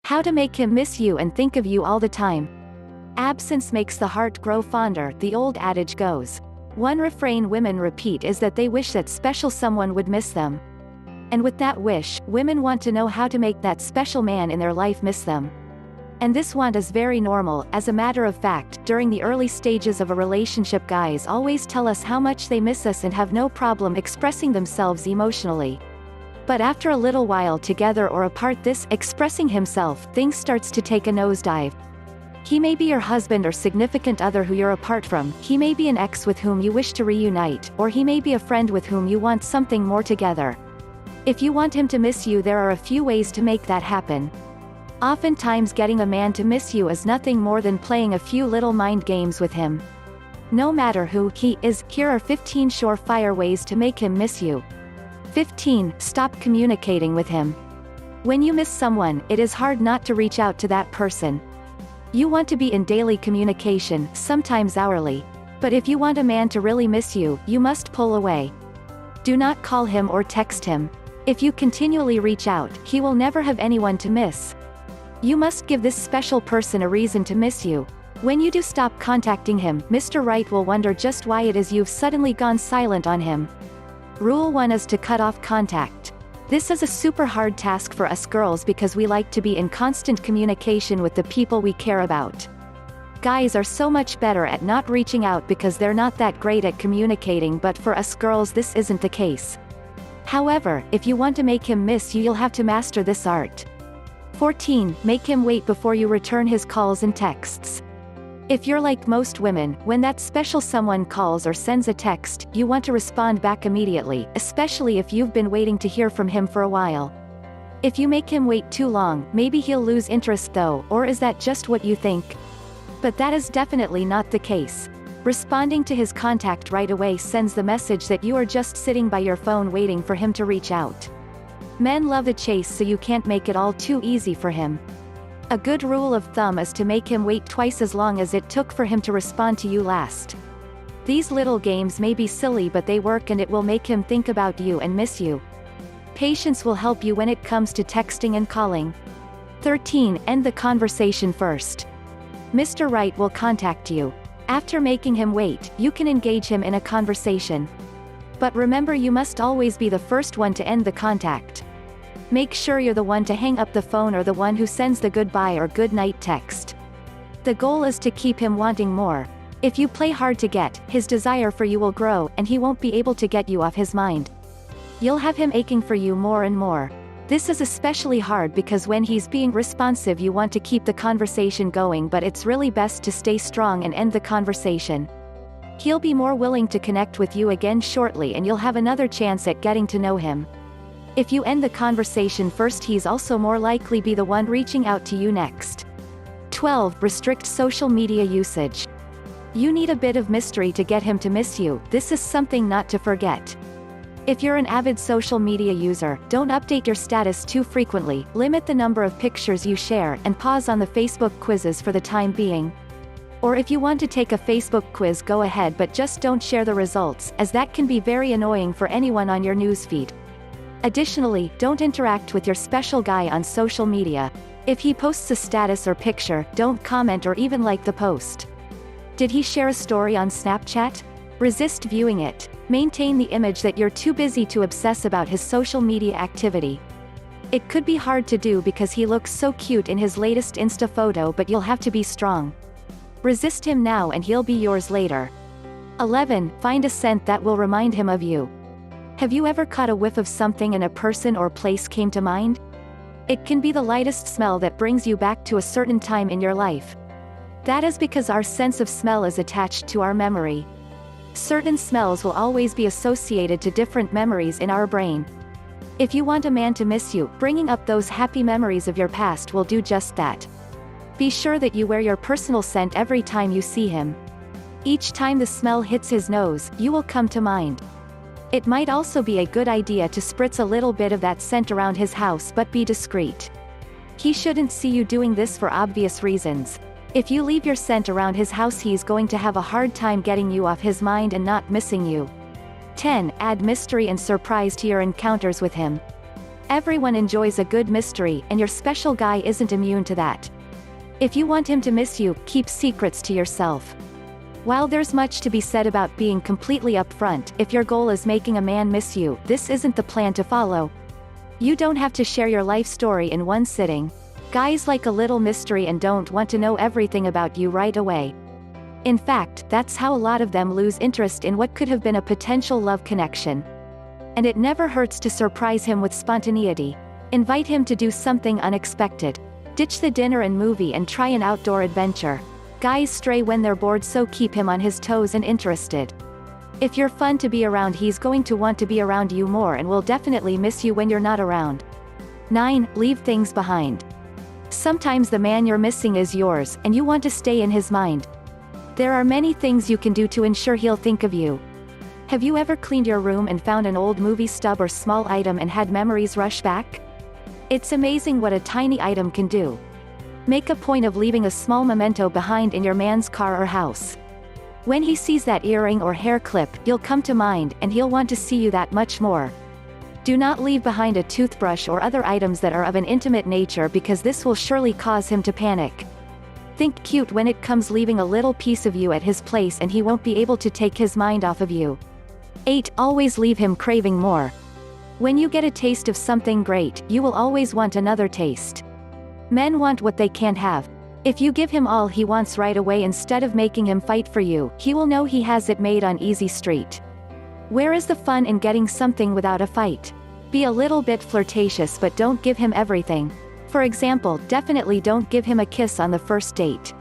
How to make him miss you and think of you all the time. Absence makes the heart grow fonder, the old adage goes. One refrain women repeat is that they wish that special someone would miss them. And with that wish, women want to know how to make that special man in their life miss them. And this want is very normal. As a matter of fact, during the early stages of a relationship, guys always tell us how much they miss us and have no problem expressing themselves emotionally. But after a little while together or apart, this expressing himself thing starts to take a nosedive. He may be your husband or significant other who you're apart from, he may be an ex with whom you wish to reunite, or he may be a friend with whom you want something more together. If you want him to miss you, there are a few ways to make that happen. Oftentimes getting a man to miss you is nothing more than playing a few little mind games with him. No matter who he is, here are 15 surefire ways to make him miss you. 15. Stop communicating with him. When you miss someone, it is hard not to reach out to that person. You want to be in daily communication, sometimes hourly. But if you want a man to really miss you, you must pull away. Do not call him or text him. If you continually reach out, he will never have anyone to miss. You must give this special person a reason to miss you. When you do stop contacting him, Mr. Right will wonder just why it is you've suddenly gone silent on him. Rule 1 is to cut off contact. This is a super hard task for us girls because we like to be in constant communication with the people we care about. Guys are so much better at not reaching out because they're not that great at communicating, but for us girls this isn't the case. However, if you want to make him miss you, you'll have to master this art. 14. Make him wait before you return his calls and texts. If you're like most women, when that special someone calls or sends a text, you want to respond back immediately, especially if you've been waiting to hear from him for a while. If you make him wait too long, maybe he'll lose interest though, or is that just what you think? But that is definitely not the case. Responding to his contact right away sends the message that you are just sitting by your phone waiting for him to reach out. Men love a chase, so you can't make it all too easy for him. A good rule of thumb is to make him wait twice as long as it took for him to respond to you last. These little games may be silly, but they work and it will make him think about you and miss you. Patience will help you when it comes to texting and calling. 13. End the conversation first. Mr. Right will contact you. After making him wait, you can engage him in a conversation. But remember, you must always be the first one to end the contact. Make sure you're the one to hang up the phone or the one who sends the goodbye or good night text. The goal is to keep him wanting more. If you play hard to get, his desire for you will grow, and he won't be able to get you off his mind. You'll have him aching for you more and more. This is especially hard because when he's being responsive you want to keep the conversation going, but it's really best to stay strong and end the conversation. He'll be more willing to connect with you again shortly and you'll have another chance at getting to know him. If you end the conversation first, he's also more likely be the one reaching out to you next. 12. Restrict social media usage. You need a bit of mystery to get him to miss you. This is something not to forget. If you're an avid social media user, don't update your status too frequently, limit the number of pictures you share, and pause on the Facebook quizzes for the time being. Or if you want to take a Facebook quiz, go ahead, but just don't share the results, as that can be very annoying for anyone on your newsfeed. Additionally, don't interact with your special guy on social media. If he posts a status or picture, don't comment or even like the post. Did he share a story on Snapchat? Resist viewing it. Maintain the image that you're too busy to obsess about his social media activity. It could be hard to do because he looks so cute in his latest Insta photo, but you'll have to be strong. Resist him now and he'll be yours later. 11. Find a scent that will remind him of you. Have you ever caught a whiff of something and a person or place came to mind? It can be the lightest smell that brings you back to a certain time in your life. That is because our sense of smell is attached to our memory. Certain smells will always be associated to different memories in our brain. If you want a man to miss you, bringing up those happy memories of your past will do just that. Be sure that you wear your personal scent every time you see him. Each time the smell hits his nose, you will come to mind. It might also be a good idea to spritz a little bit of that scent around his house, but be discreet. He shouldn't see you doing this for obvious reasons. If you leave your scent around his house, he's going to have a hard time getting you off his mind and not missing you. 10. Add mystery and surprise to your encounters with him. Everyone enjoys a good mystery, and your special guy isn't immune to that. If you want him to miss you, keep secrets to yourself. While there's much to be said about being completely upfront, if your goal is making a man miss you, this isn't the plan to follow. You don't have to share your life story in one sitting. Guys like a little mystery and don't want to know everything about you right away. In fact, that's how a lot of them lose interest in what could have been a potential love connection. And it never hurts to surprise him with spontaneity. Invite him to do something unexpected. Ditch the dinner and movie and try an outdoor adventure. Guys stray when they're bored, so keep him on his toes and interested. If you're fun to be around, he's going to want to be around you more and will definitely miss you when you're not around. 9. Leave things behind. Sometimes the man you're missing is yours, and you want to stay in his mind. There are many things you can do to ensure he'll think of you. Have you ever cleaned your room and found an old movie stub or small item and had memories rush back? It's amazing what a tiny item can do. Make a point of leaving a small memento behind in your man's car or house. When he sees that earring or hair clip, you'll come to mind, and he'll want to see you that much more. Do not leave behind a toothbrush or other items that are of an intimate nature, because this will surely cause him to panic. Think cute when it comes leaving a little piece of you at his place, and he won't be able to take his mind off of you. 8. Always leave him craving more. When you get a taste of something great, you will always want another taste. Men want what they can't have. If you give him all he wants right away instead of making him fight for you, he will know he has it made on easy street. Where is the fun in getting something without a fight? Be a little bit flirtatious, but don't give him everything. For example, definitely don't give him a kiss on the first date.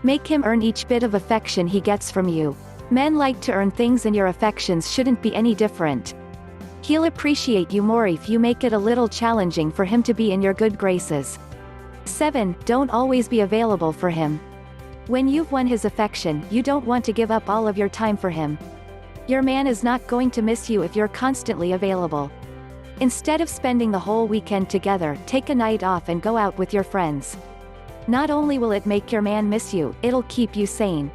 Make him earn each bit of affection he gets from you. Men like to earn things, and your affections shouldn't be any different. He'll appreciate you more if you make it a little challenging for him to be in your good graces. 7. Don't always be available for him. When you've won his affection, you don't want to give up all of your time for him. Your man is not going to miss you if you're constantly available. Instead of spending the whole weekend together, take a night off and go out with your friends. Not only will it make your man miss you, it'll keep you sane.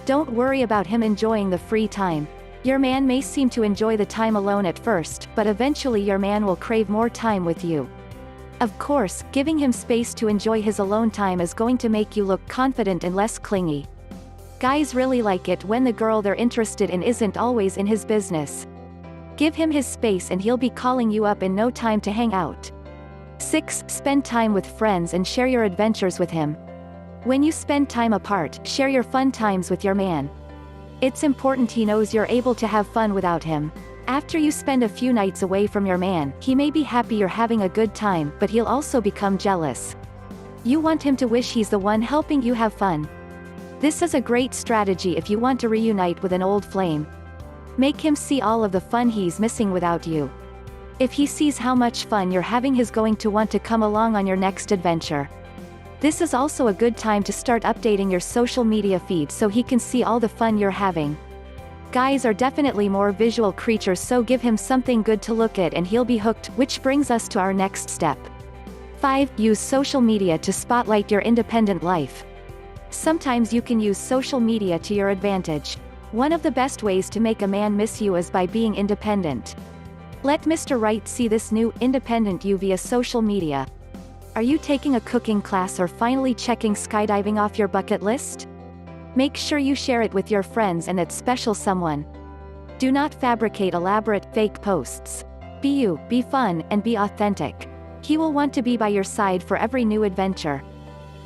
Don't worry about him enjoying the free time. Your man may seem to enjoy the time alone at first, but eventually your man will crave more time with you. Of course, giving him space to enjoy his alone time is going to make you look confident and less clingy. Guys really like it when the girl they're interested in isn't always in his business. Give him his space and he'll be calling you up in no time to hang out. 6. Spend time with friends and share your adventures with him. When you spend time apart, share your fun times with your man. It's important he knows you're able to have fun without him. After you spend a few nights away from your man, he may be happy you're having a good time, but he'll also become jealous. You want him to wish he's the one helping you have fun. This is a great strategy if you want to reunite with an old flame. Make him see all of the fun he's missing without you. If he sees how much fun you're having, he's going to want to come along on your next adventure. This is also a good time to start updating your social media feed so he can see all the fun you're having. Guys are definitely more visual creatures, so give him something good to look at and he'll be hooked, which brings us to our next step. 5. Use social media to spotlight your independent life. Sometimes you can use social media to your advantage. One of the best ways to make a man miss you is by being independent. Let Mr. Right see this new, independent you via social media. Are you taking a cooking class or finally checking skydiving off your bucket list? Make sure you share it with your friends and that special someone. Do not fabricate elaborate, fake posts. Be you, be fun, and be authentic. He will want to be by your side for every new adventure.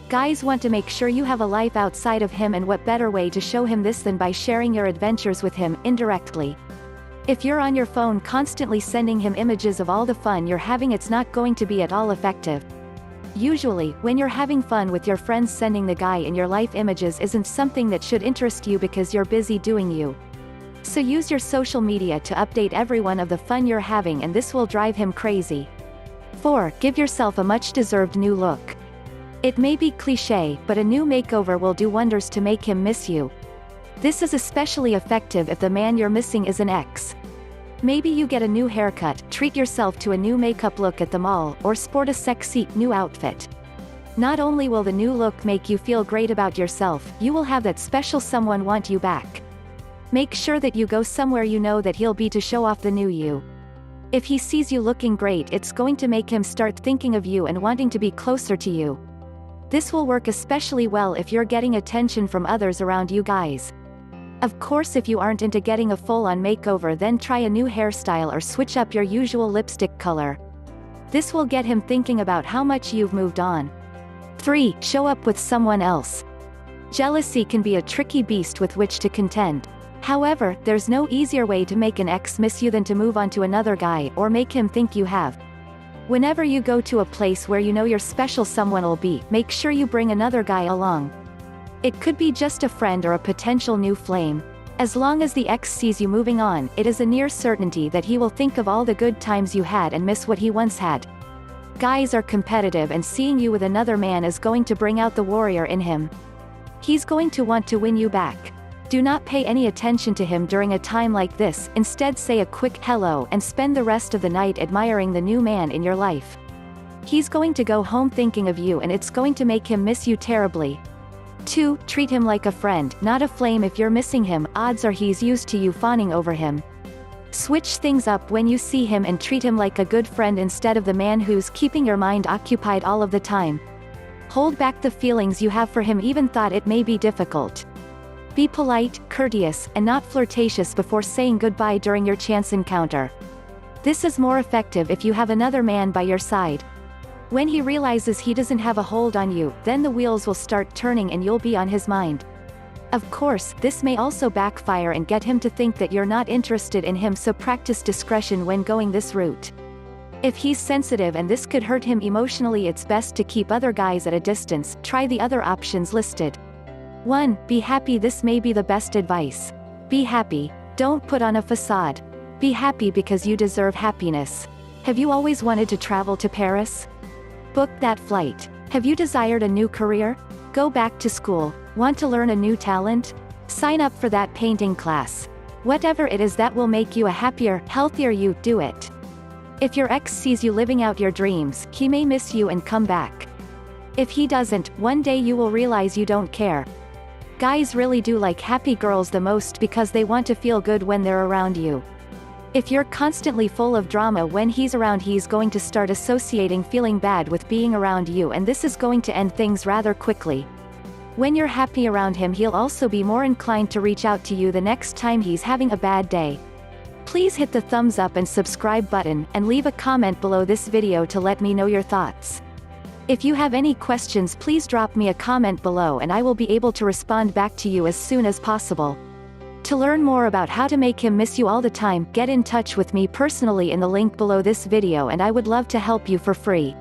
Guys want to make sure you have a life outside of him, and what better way to show him this than by sharing your adventures with him, indirectly. If you're on your phone constantly sending him images of all the fun you're having, it's not going to be at all effective. Usually, when you're having fun with your friends, sending the guy in your life images isn't something that should interest you because you're busy doing you. So use your social media to update everyone of the fun you're having, and this will drive him crazy. 4. Give yourself a much-deserved new look. It may be cliché, but a new makeover will do wonders to make him miss you. This is especially effective if the man you're missing is an ex. Maybe you get a new haircut, treat yourself to a new makeup look at the mall, or sport a sexy, new outfit. Not only will the new look make you feel great about yourself, you will have that special someone want you back. Make sure that you go somewhere you know that he'll be to show off the new you. If he sees you looking great, it's going to make him start thinking of you and wanting to be closer to you. This will work especially well if you're getting attention from others around you guys. Of course, if you aren't into getting a full-on makeover, then try a new hairstyle or switch up your usual lipstick color. This will get him thinking about how much you've moved on. 3. Show up with someone else. Jealousy can be a tricky beast with which to contend. However, there's no easier way to make an ex miss you than to move on to another guy, or make him think you have. Whenever you go to a place where you know your special someone will be, make sure you bring another guy along. It could be just a friend or a potential new flame. As long as the ex sees you moving on, it is a near certainty that he will think of all the good times you had and miss what he once had. Guys are competitive, and seeing you with another man is going to bring out the warrior in him. He's going to want to win you back. Do not pay any attention to him during a time like this, instead say a quick hello and spend the rest of the night admiring the new man in your life. He's going to go home thinking of you, and it's going to make him miss you terribly. 2. Treat him like a friend, not a flame. If you're missing him, odds are he's used to you fawning over him. Switch things up when you see him and treat him like a good friend instead of the man who's keeping your mind occupied all of the time. Hold back the feelings you have for him, even thought it may be difficult. Be polite, courteous, and not flirtatious before saying goodbye during your chance encounter. This is more effective if you have another man by your side. When he realizes he doesn't have a hold on you, then the wheels will start turning and you'll be on his mind. Of course, this may also backfire and get him to think that you're not interested in him, so practice discretion when going this route. If he's sensitive and this could hurt him emotionally, it's best to keep other guys at a distance. Try the other options listed. 1. Be happy. This may be the best advice. Be happy. Don't put on a facade. Be happy because you deserve happiness. Have you always wanted to travel to Paris? Book that flight. Have you desired a new career? Go back to school. Want to learn a new talent? Sign up for that painting class. Whatever it is that will make you a happier, healthier you, do it. If your ex sees you living out your dreams, he may miss you and come back. If he doesn't, one day you will realize you don't care. Guys really do like happy girls the most because they want to feel good when they're around you. If you're constantly full of drama when he's around, he's going to start associating feeling bad with being around you, and this is going to end things rather quickly. When you're happy around him, he'll also be more inclined to reach out to you the next time he's having a bad day. Please hit the thumbs up and subscribe button, and leave a comment below this video to let me know your thoughts. If you have any questions, please drop me a comment below and I will be able to respond back to you as soon as possible. To learn more about how to make him miss you all the time, get in touch with me personally in the link below this video, and I would love to help you for free.